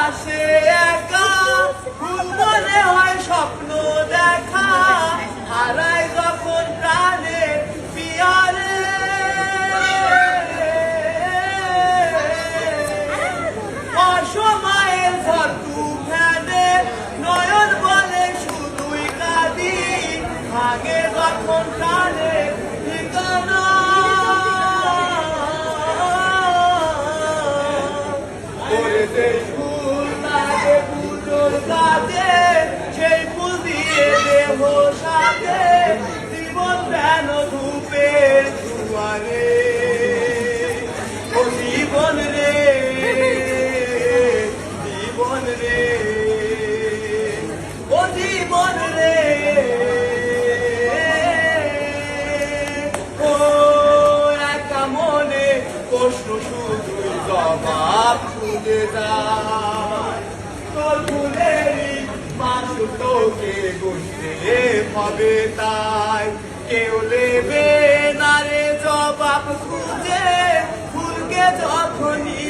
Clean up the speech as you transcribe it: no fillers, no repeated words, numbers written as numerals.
আসে একা, ফুল মনে হয় স্বপ্ন দেখা, হারায় যখন প্রাণে পিয়ারে। অসময়ের ঝড় তুফানে নয়ন বলে শুধুই কাঁদি, ভাগে যখন প্রাণে ঠিকানা। ফুল লাগে পুজোর কাজে, সেই ফুল দিয়ে দেহ সাজে, জীবন যেন ধূপের দুয়ারে। ও জীবন রে, জীবন রে, ও জীবন রে, ও একা মনে প্রশ্ন শুধুই জবাব খুঁজে যায়। তোর ফুলেরই মাসু তোকে গুনতে হবে তাই, কেউ নেবে না রে জবাব খুঁজে, ফুলকে যখনই